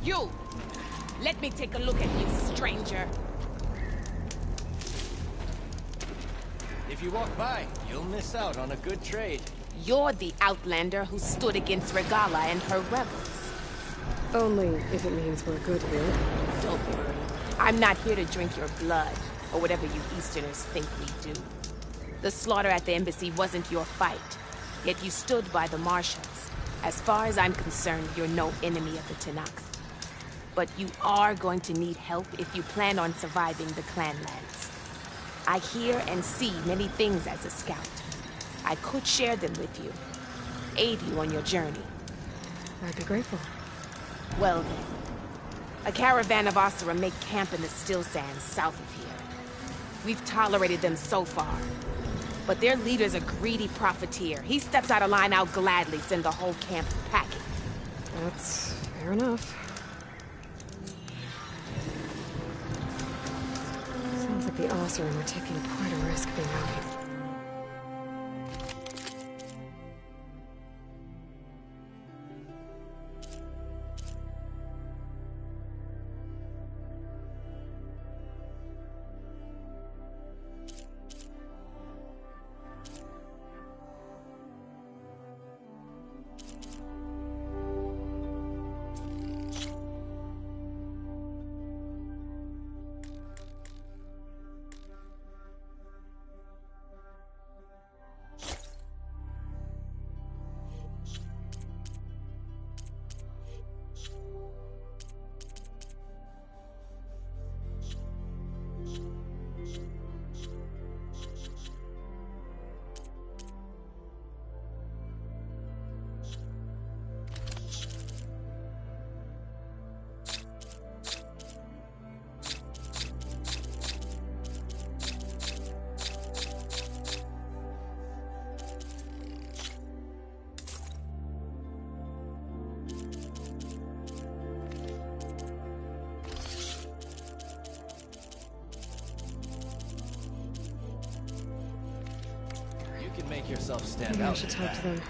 You! Let me take a look at you, stranger. If you walk by, you'll miss out on a good trade. You're the outlander who stood against Regalla and her rebels. Only if it means we're good here. Don't worry. I'm not here to drink your blood, or whatever you Easterners think we do. The slaughter at the embassy wasn't your fight, yet you stood by the Marshals. As far as I'm concerned, you're no enemy of the Tenakth. But you are going to need help if you plan on surviving the Clanlands. I hear and see many things as a scout. I could share them with you, aid you on your journey. I'd be grateful. Well then, a caravan of Asura make camp in the Still Sands south of here. We've tolerated them so far, but their leader's a greedy profiteer. He steps out of line, I'll gladly send the whole camp packing. That's fair enough. Sounds like the Asura are taking quite a risk being out here. can make yourself stand Maybe I out. should with talk to that. them.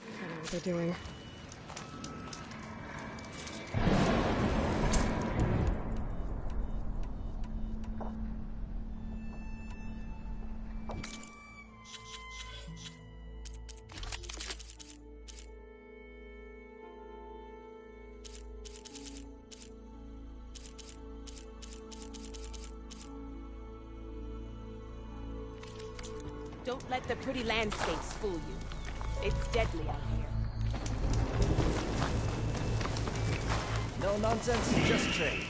I know what they're doing. Don't let the pretty landscapes fool you. It's deadly out here. No nonsense, just trade.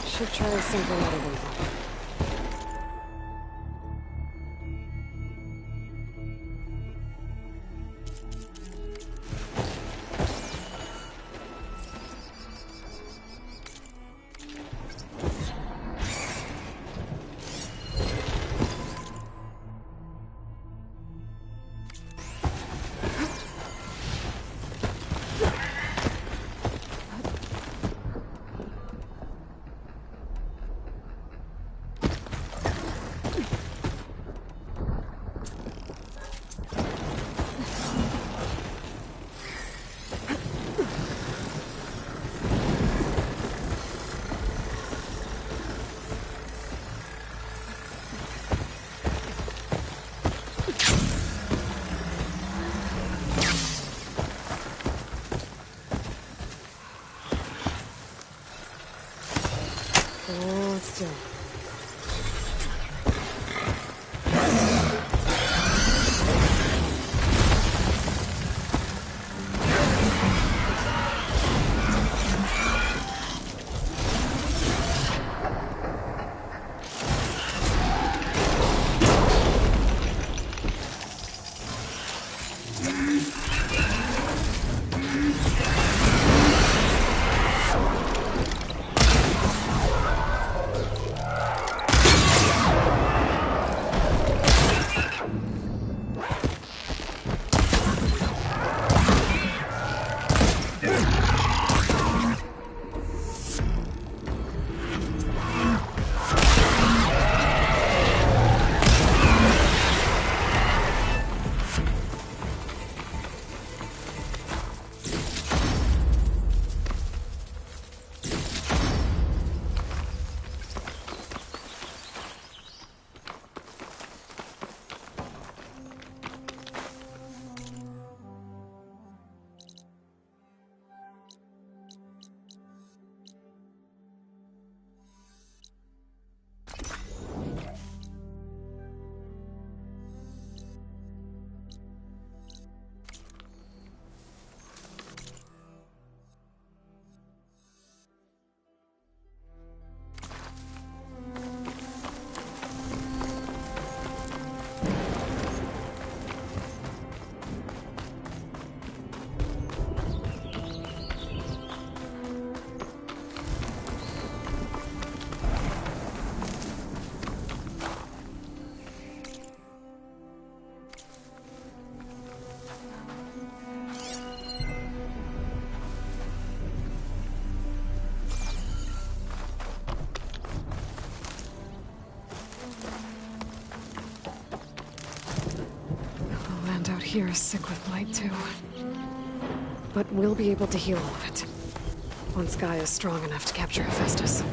Should try something other than that. And out here is sick with blight too. But we'll be able to heal all of it. Once Gaia is strong enough to capture Hephaestus.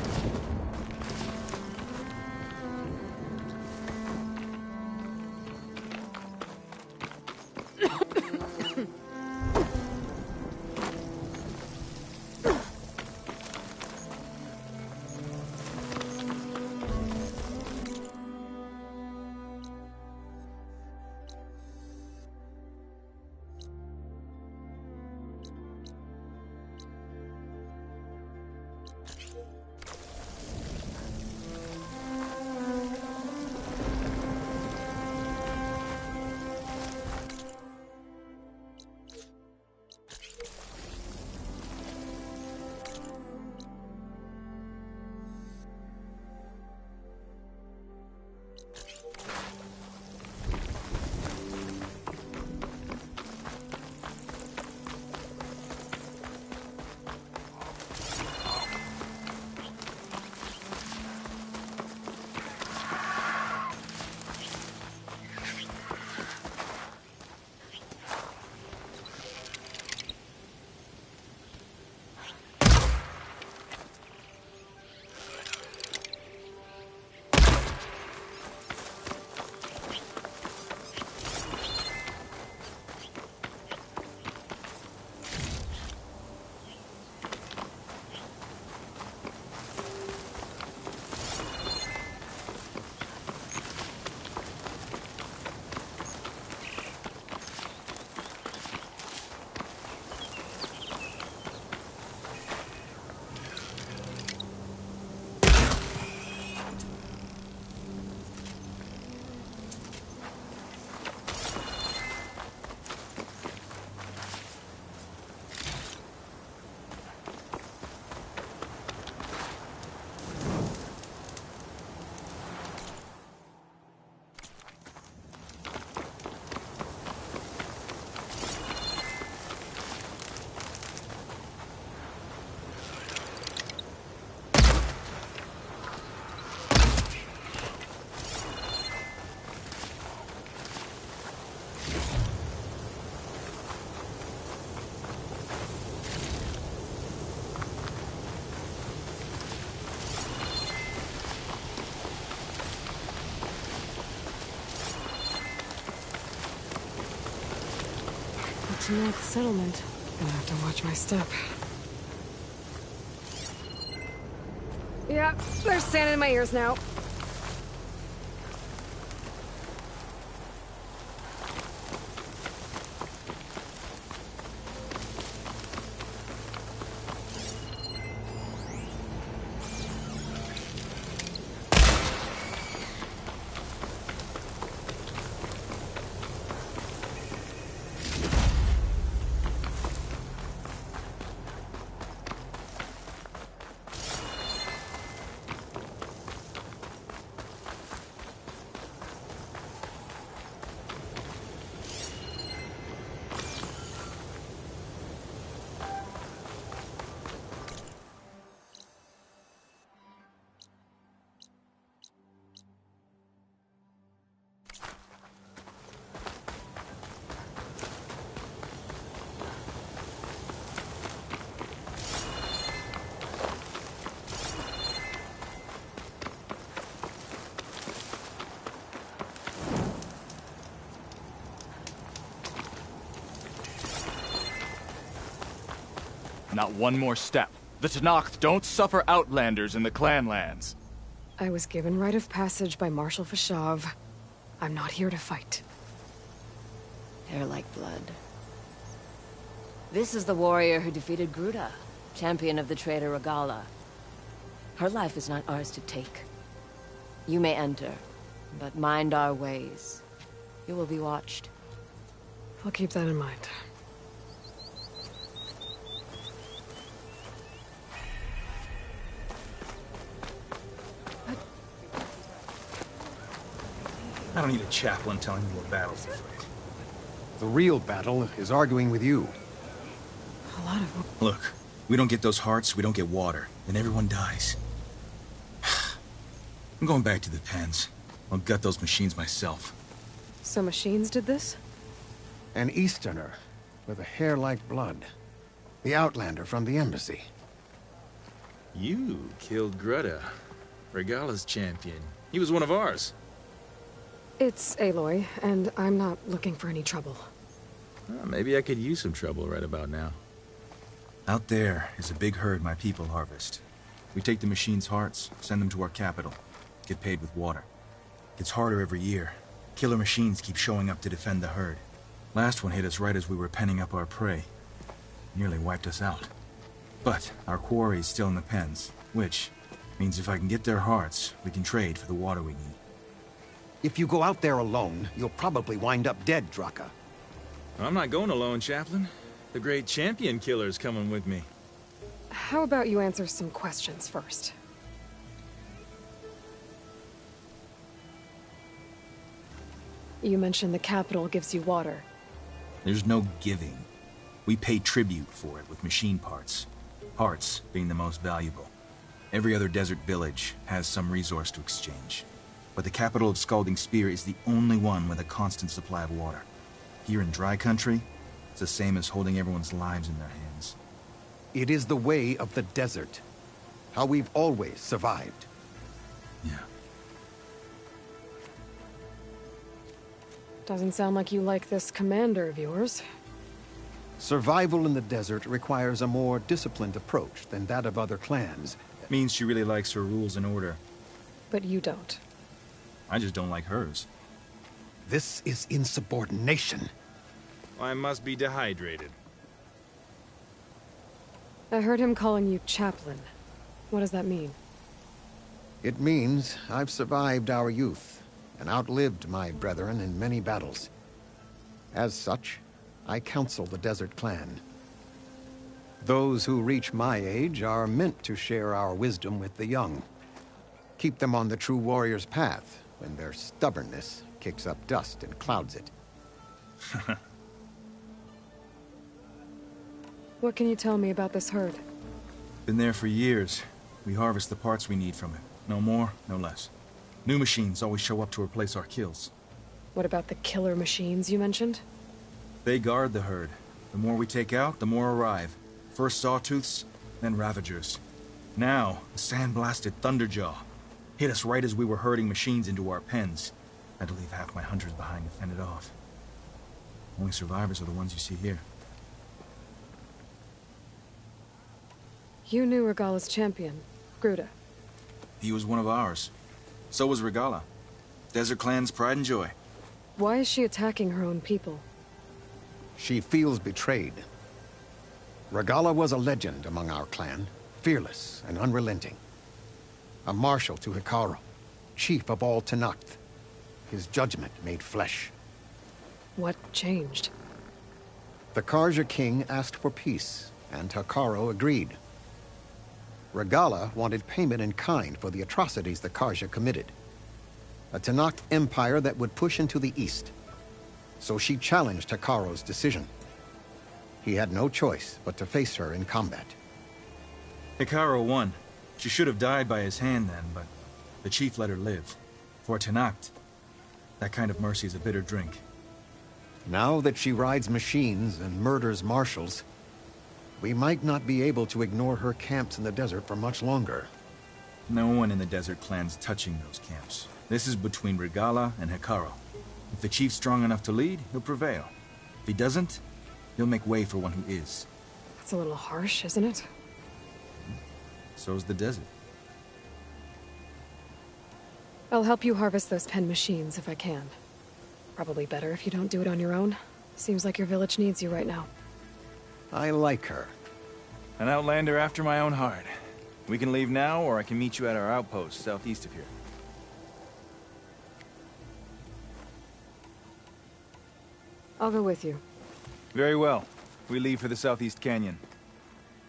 To North Settlement. Gonna have to watch my step. Yeah, there's sand in my ears now. Not one more step. The Tenakth don't suffer outlanders in the Clanlands. I was given rite of passage by Marshal Fashav. I'm not here to fight. Hair like blood. This is the warrior who defeated Gruta, champion of the traitor Regala. Her life is not ours to take. You may enter, but mind our ways. You will be watched. I'll keep that in mind. I don't need a chaplain telling me what battles to fight. The real battle is arguing with you. A lot of them. Look, we don't get those hearts, we don't get water, then everyone dies. I'm going back to the pens. I'll gut those machines myself. So machines did this? An Easterner with a hair like blood. The Outlander from the embassy. You killed Greta, Regala's champion. He was one of ours. It's Aloy, and I'm not looking for any trouble. Well, maybe I could use some trouble right about now. Out there is a big herd my people harvest. We take the machine's hearts, send them to our capital, get paid with water. Gets harder every year. Killer machines keep showing up to defend the herd. Last one hit us right as we were penning up our prey. Nearly wiped us out. But our quarry is still in the pens, which means if I can get their hearts, we can trade for the water we need. If you go out there alone, you'll probably wind up dead, Draka. I'm not going alone, Chaplain. The great champion killer's coming with me. How about you answer some questions first? You mentioned the capital gives you water. There's no giving. We pay tribute for it with machine parts. Hearts being the most valuable. Every other desert village has some resource to exchange. But the capital of Scalding Spear is the only one with a constant supply of water. Here in dry country, it's the same as holding everyone's lives in their hands. It is the way of the desert. How we've always survived. Yeah. Doesn't sound like you like this commander of yours. Survival in the desert requires a more disciplined approach than that of other clans. Means she really likes her rules and order. But you don't. I just don't like hers. This is insubordination. I must be dehydrated. I heard him calling you Chaplain. What does that mean? It means I've survived our youth and outlived my brethren in many battles. As such, I counsel the Desert Clan. Those who reach my age are meant to share our wisdom with the young. Keep them on the true warrior's path when their stubbornness kicks up dust and clouds it. What can you tell me about this herd? Been there for years. We harvest the parts we need from it. No more, no less. New machines always show up to replace our kills. What about the killer machines you mentioned? They guard the herd. The more we take out, the more arrive. First Sawtooths, then Ravagers. Now, the sand-blasted Thunderjaw. Hit us right as we were herding machines into our pens. Had to leave half my hunters behind to fend it off. Only survivors are the ones you see here. You knew Regala's champion, Gruta. He was one of ours. So was Regala. Desert Clan's pride and joy. Why is she attacking her own people? She feels betrayed. Regala was a legend among our clan, fearless and unrelenting. A marshal to Hekarro, chief of all Tenakth. His judgment made flesh. What changed? The Carja king asked for peace, and Hekarro agreed. Regala wanted payment in kind for the atrocities the Carja committed. A Tenakth empire that would push into the east. So she challenged Hekarro's decision. He had no choice but to face her in combat. Hekarro won. She should have died by his hand then, but the chief let her live. For Tenakth, that kind of mercy is a bitter drink. Now that she rides machines and murders marshals, we might not be able to ignore her camps in the desert for much longer. No one in the Desert Clan's touching those camps. This is between Regala and Hekarro. If the chief's strong enough to lead, he'll prevail. If he doesn't, he'll make way for one who is. That's a little harsh, isn't it? So's the desert. I'll help you harvest those pen machines if I can. Probably better if you don't do it on your own. Seems like your village needs you right now. I like her. An outlander after my own heart. We can leave now, or I can meet you at our outpost southeast of here. I'll go with you. Very well. We leave for the Southeast Canyon.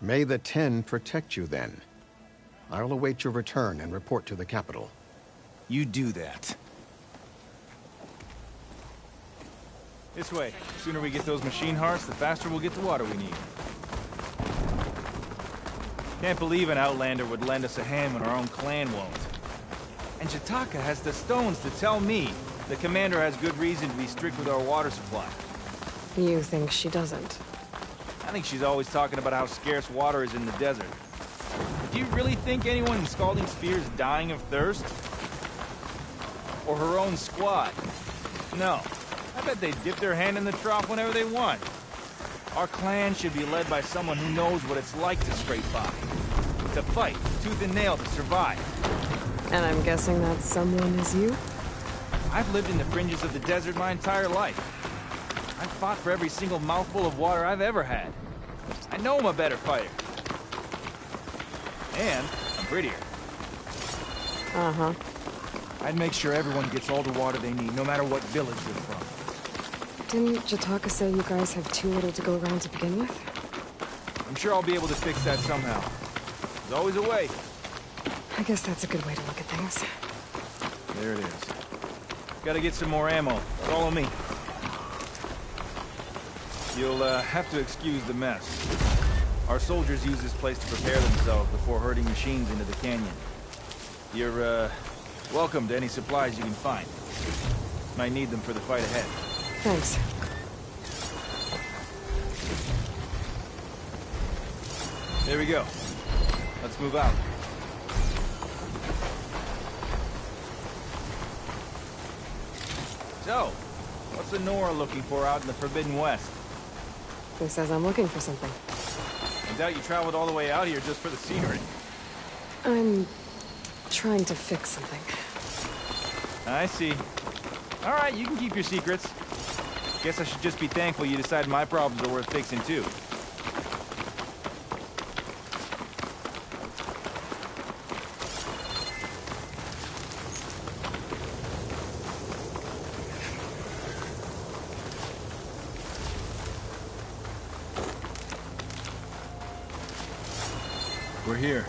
May the Ten protect you then. I'll await your return and report to the capital. You do that. This way. The sooner we get those machine hearts, the faster we'll get the water we need. Can't believe an outlander would lend us a hand when our own clan won't. And Jataka has the stones to tell me the commander has good reason to be strict with our water supply. You think she doesn't? I think she's always talking about how scarce water is in the desert. Do you really think anyone in Scalding Spear is dying of thirst? Or her own squad? No. I bet they dip their hand in the trough whenever they want. Our clan should be led by someone who knows what it's like to scrape by. To fight, tooth and nail to survive. And I'm guessing that someone is you? I've lived in the fringes of the desert my entire life. I've fought for every single mouthful of water I've ever had. I know I'm a better fighter. And I'm prettier. Uh-huh. I'd make sure everyone gets all the water they need, no matter what village they're from. Didn't Jataka say you guys have too little to go around to begin with? I'm sure I'll be able to fix that somehow. There's always a way. I guess that's a good way to look at things. There it is. Gotta get some more ammo. Follow me. You'll have to excuse the mess. Our soldiers use this place to prepare themselves before herding machines into the canyon. You're, welcome to any supplies you can find. Might need them for the fight ahead. Thanks. There we go. Let's move out. So, what's the Nora looking for out in the Forbidden West? Who says I'm looking for something? I doubt you traveled all the way out here just for the scenery. I'm trying to fix something. I see. All right, you can keep your secrets. Guess I should just be thankful you decided my problems are worth fixing too. We're here.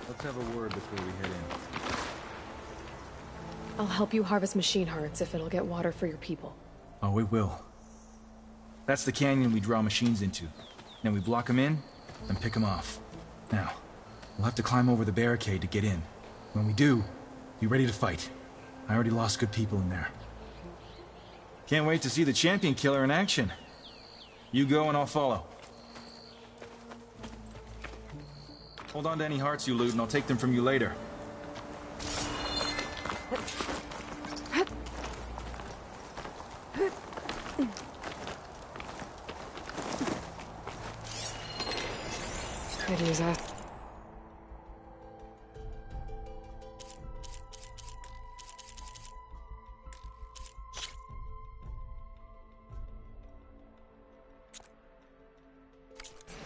Let's have a word before we head in. I'll help you harvest machine hearts if it'll get water for your people. Oh, it will. That's the canyon we draw machines into. Then we block them in, and pick them off. Now, we'll have to climb over the barricade to get in. When we do, be ready to fight. I already lost good people in there. Can't wait to see the champion killer in action. You go and I'll follow. Hold on to any hearts you loot and I'll take them from you later. Could use that.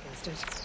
Against it.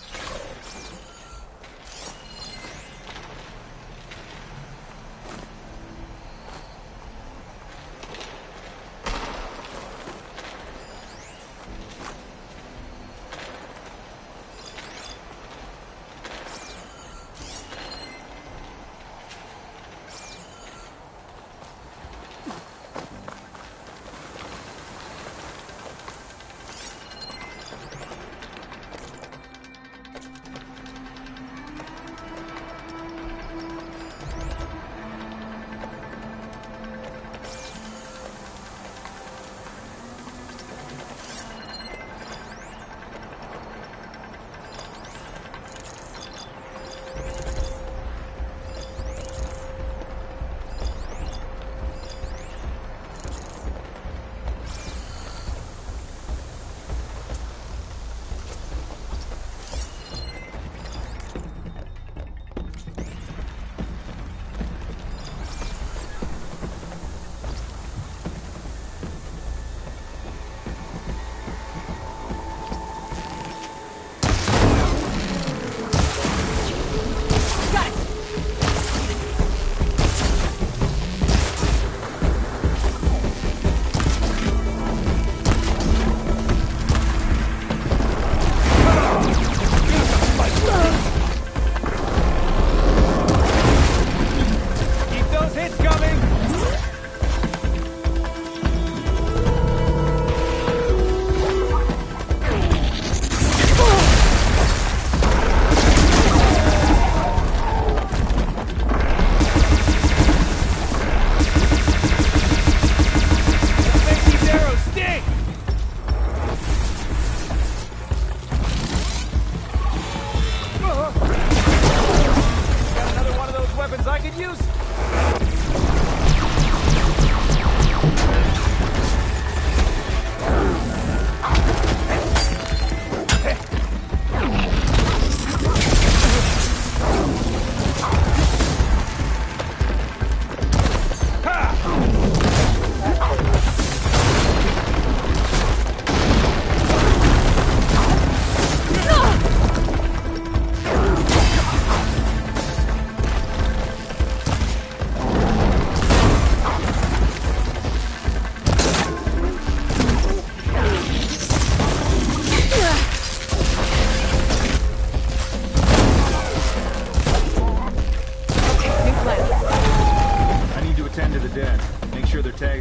use...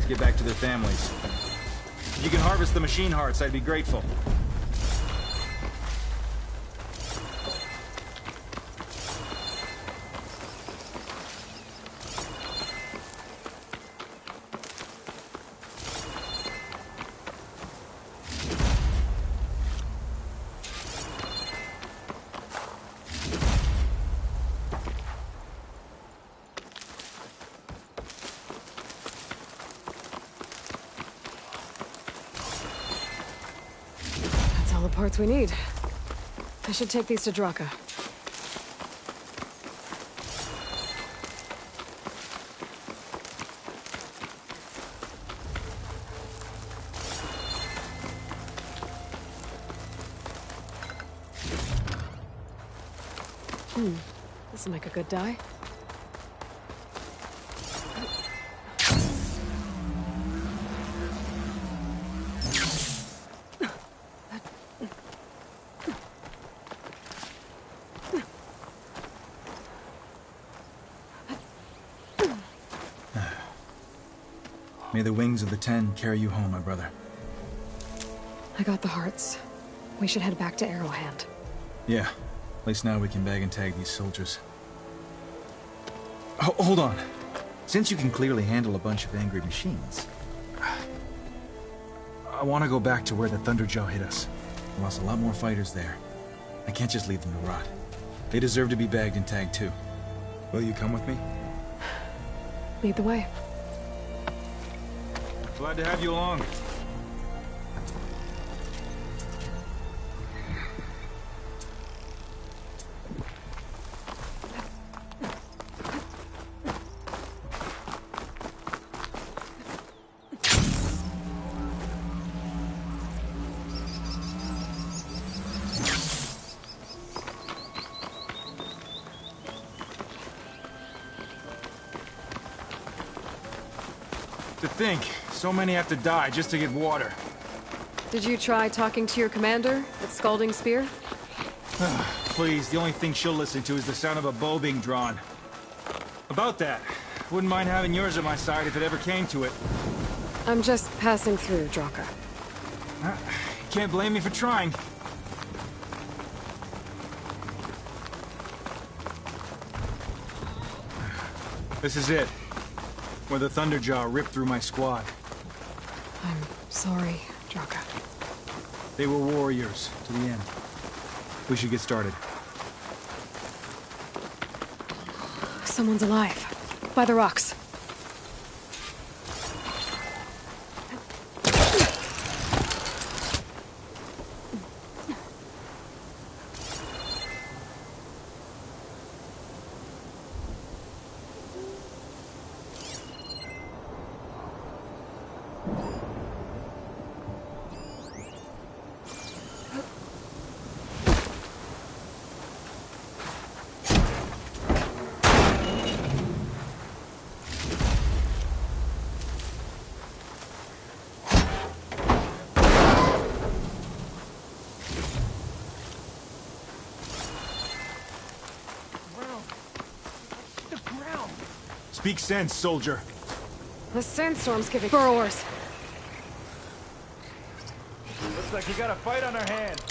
Get back to their families. If you can harvest the machine hearts, I'd be grateful. Parts we need. I should take these to Draka. This'll make a good dye. May the wings of the Ten carry you home, my brother. I got the hearts. We should head back to Arrowhand. Yeah. At least now we can bag and tag these soldiers. Hold on. Since you can clearly handle a bunch of angry machines, I want to go back to where the Thunderjaw hit us. We lost a lot more fighters there. I can't just leave them to rot. They deserve to be bagged and tagged too. Will you come with me? Lead the way. Glad to have you along. To think, so many have to die just to get water. Did you try talking to your commander at Scalding Spear? Please, the only thing she'll listen to is the sound of a bow being drawn. About that, wouldn't mind having yours at my side if it ever came to it. I'm just passing through, Draka. Can't blame me for trying. This is it. Where the Thunderjaw ripped through my squad. I'm sorry, Draka. They were warriors to the end. We should get started. Someone's alive. By the rocks. Speak sense, soldier. The sandstorm's giving burrowers. Looks like you got a fight on our hands.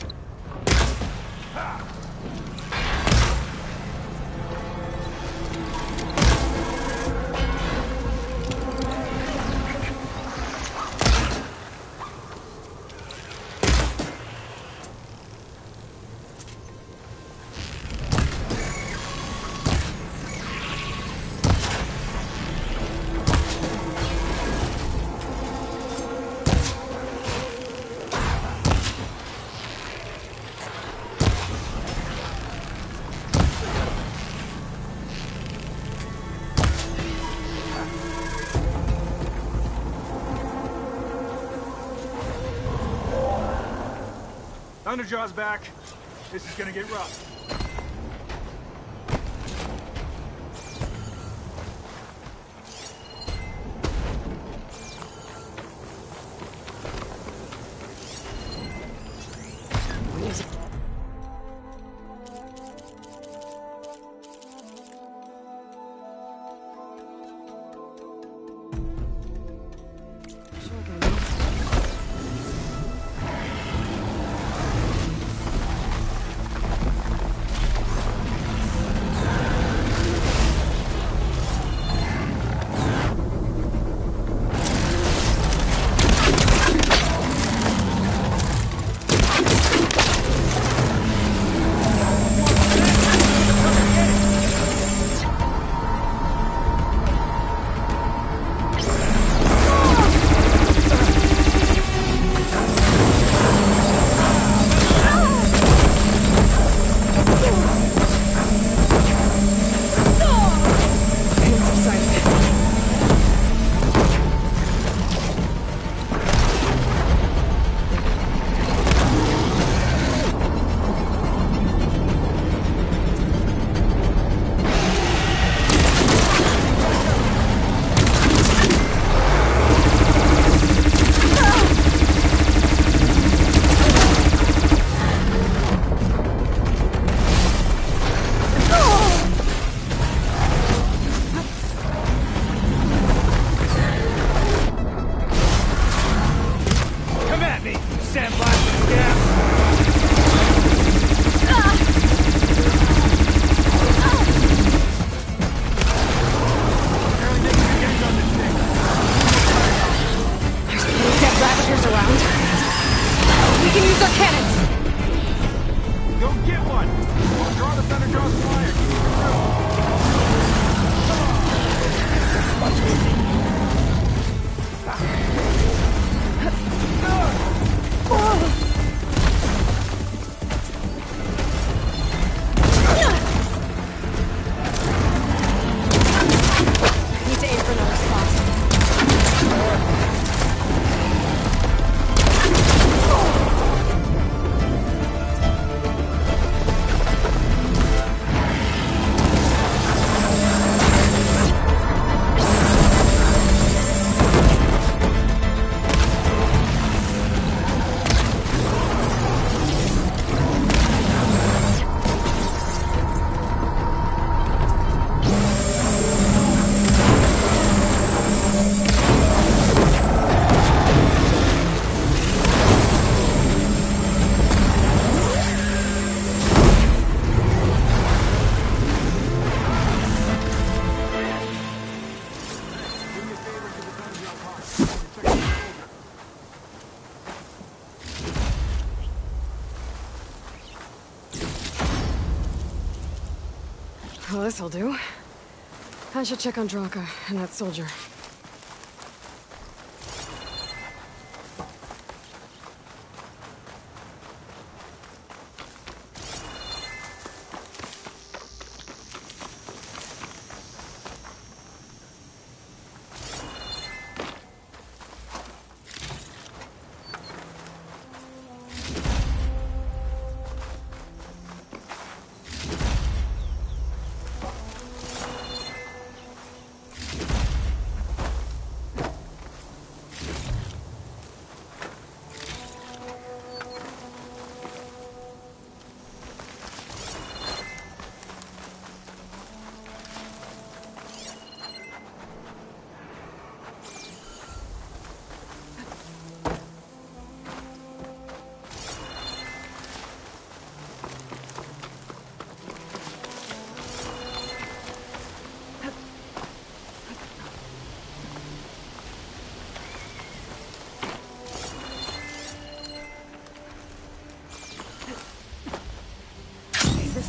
Ha! Thunderjaw's back. This is gonna get rough. Well, this'll do. I should check on Draka and that soldier.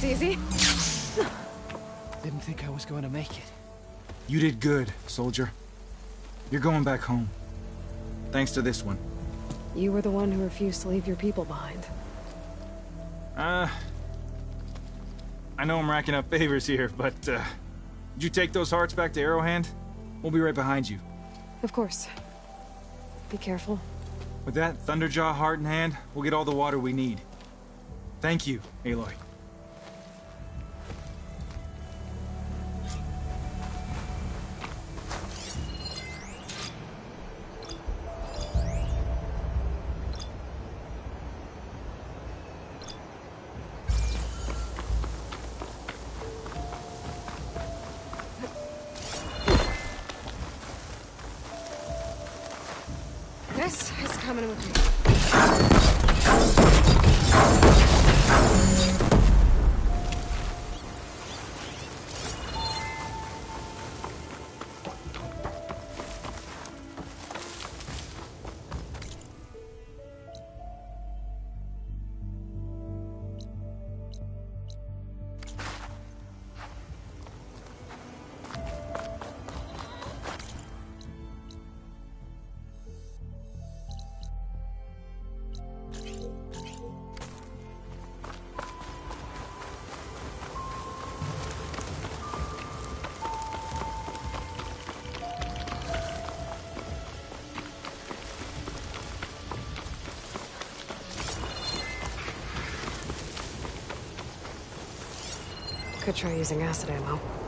Easy? Didn't think I was going to make it. You did good, soldier. You're going back home. Thanks to this one. You were the one who refused to leave your people behind. I know I'm racking up favors here, but, did you take those hearts back to Arrowhand? We'll be right behind you. Of course. Be careful. With that Thunderjaw heart in hand, we'll get all the water we need. Thank you, Aloy. This is coming with me. Could try using acid ammo.